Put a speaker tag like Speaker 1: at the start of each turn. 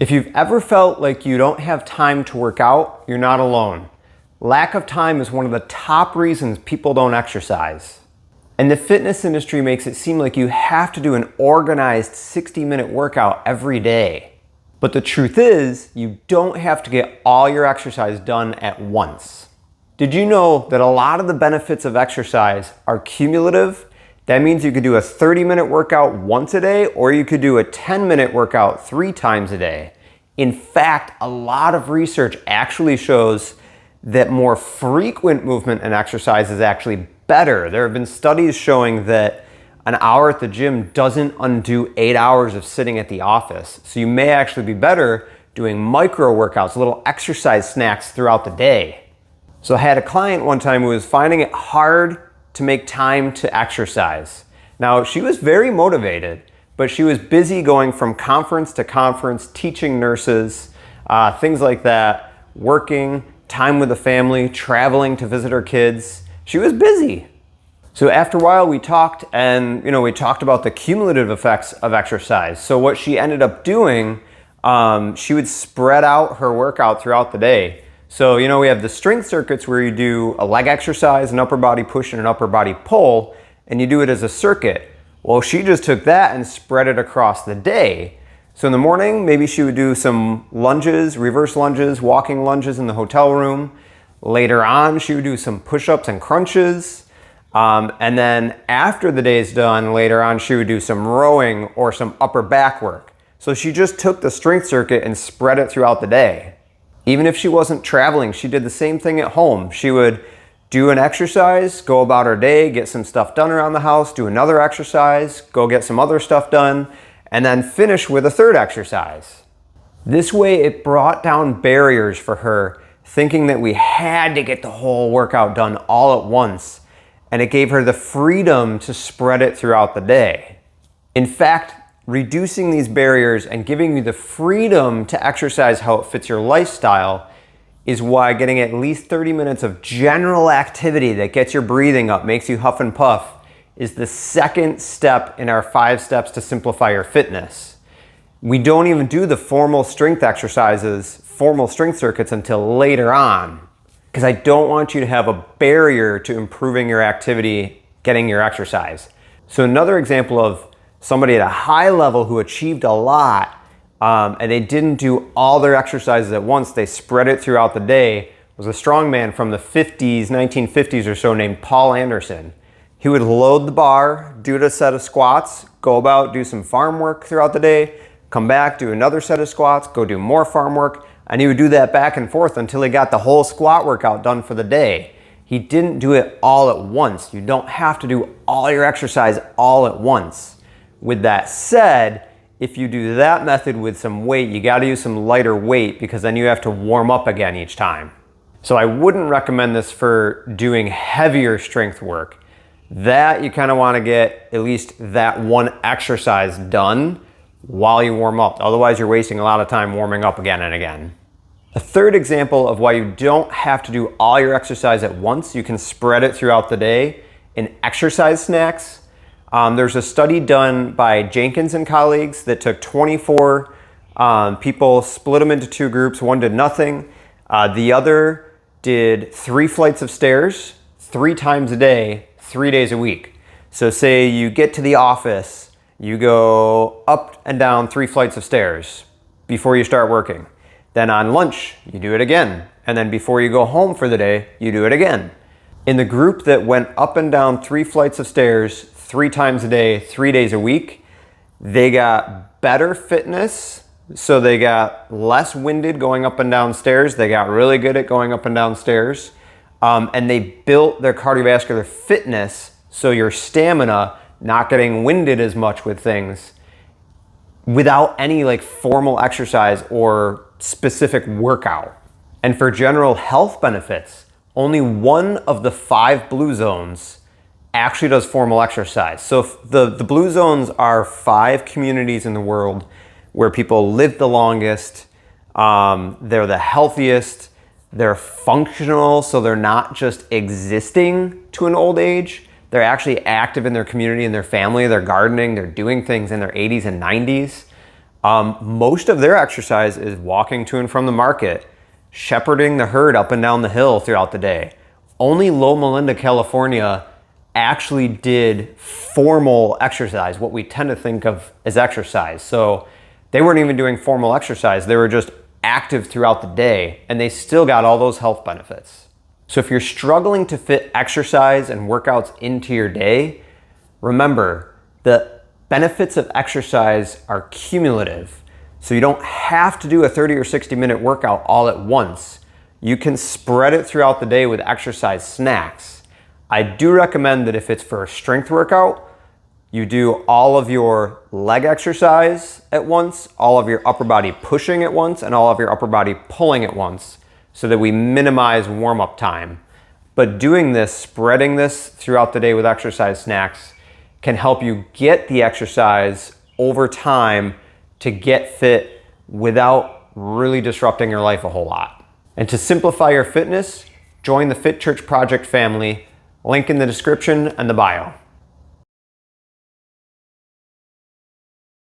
Speaker 1: If you've ever felt like you don't have time to work out, you're not alone. Lack of time is one of the top reasons people don't exercise. And the fitness industry makes it seem like you have to do an organized 60-minute workout every day. But the truth is, you don't have to get all your exercise done at once. Did you know that a lot of the benefits of exercise are cumulative? That means you could do a 30-minute workout once a day, or you could do a 10-minute workout 3 times a day. In fact, a lot of research actually shows that more frequent movement and exercise is actually better. There have been studies showing that an hour at the gym doesn't undo 8 hours of sitting at the office. So you may actually be better doing micro workouts, little exercise snacks throughout the day. So I had a client one time who was finding it hard to make time to exercise. Now, she was very motivated, but she was busy going from conference to conference, teaching nurses, things like that, working, time with the family, traveling to visit her kids. She was busy. So after a while we talked and we talked about the cumulative effects of exercise. So what she ended up doing, she would spread out her workout throughout the day. So, we have the strength circuits where you do a leg exercise, an upper body push, and an upper body pull, and you do it as a circuit. Well, she just took that and spread it across the day. So in the morning, maybe she would do some lunges, reverse lunges, walking lunges in the hotel room. Later on, she would do some push-ups and crunches. And then after the day's done, later on, she would do some rowing or some upper back work. So she just took the strength circuit and spread it throughout the day. Even if she wasn't traveling, she did the same thing at home. She would do an exercise, go about her day, get some stuff done around the house, do another exercise, go get some other stuff done, and then finish with a third exercise. This way it brought down barriers for her, thinking that we had to get the whole workout done all at once, and it gave her the freedom to spread it throughout the day. In fact, reducing these barriers and giving you the freedom to exercise how it fits your lifestyle is why getting at least 30 minutes of general activity that gets your breathing up, makes you huff and puff, is the second step in our 5 steps to simplify your fitness. We don't even do the formal strength exercises, formal strength circuits until later on, because I don't want you to have a barrier to improving your activity, getting your exercise. So another example of somebody at a high level who achieved a lot, and they didn't do all their exercises at once, they spread it throughout the day, was a strongman from the 1950s or so named Paul Anderson. He would load the bar, do a set of squats, go about, do some farm work throughout the day, come back, do another set of squats, go do more farm work, and he would do that back and forth until he got the whole squat workout done for the day. He didn't do it all at once. You don't have to do all your exercise all at once. With that said, if you do that method with some weight, you got to use some lighter weight because then you have to warm up again each time. So I wouldn't recommend this for doing heavier strength work. That you kind of want to get at least that one exercise done while you warm up. Otherwise, you're wasting a lot of time warming up again and again. A third example of why you don't have to do all your exercise at once, you can spread it throughout the day in exercise snacks. There's a study done by Jenkins and colleagues that took 24 people, split them into 2 groups. One did nothing. The other did 3 flights of stairs 3 times a day, 3 days a week. So say you get to the office, you go up and down 3 flights of stairs before you start working. Then on lunch, you do it again. And then before you go home for the day, you do it again. In the group that went up and down 3 flights of stairs 3 times a day, 3 days a week, they got better fitness. So they got less winded going up and down stairs. They got really good at going up and down stairs. And they built their cardiovascular fitness, so your stamina, not getting winded as much with things, without any formal exercise or specific workout. And for general health benefits, only one of the 5 blue zones actually does formal exercise. So the blue zones are 5 communities in the world where people live the longest, they're the healthiest, they're functional, so they're not just existing to an old age, they're actually active in their community and their family, they're gardening, they're doing things in their 80s and 90s. Most of their exercise is walking to and from the market, shepherding the herd up and down the hill throughout the day. Only Loma Linda, California actually did formal exercise, what we tend to think of as exercise. So they weren't even doing formal exercise. They were just active throughout the day, and they still got all those health benefits. So if you're struggling to fit exercise and workouts into your day, remember the benefits of exercise are cumulative. So you don't have to do a 30 or 60-minute workout all at once. You can spread it throughout the day with exercise snacks. I do recommend that if it's for a strength workout, you do all of your leg exercise at once, all of your upper body pushing at once, and all of your upper body pulling at once, so that we minimize warm-up time. But doing this, spreading this throughout the day with exercise snacks, can help you get the exercise over time to get fit without really disrupting your life a whole lot. And to simplify your fitness, join the FitChurch Project family, link in the description and the bio.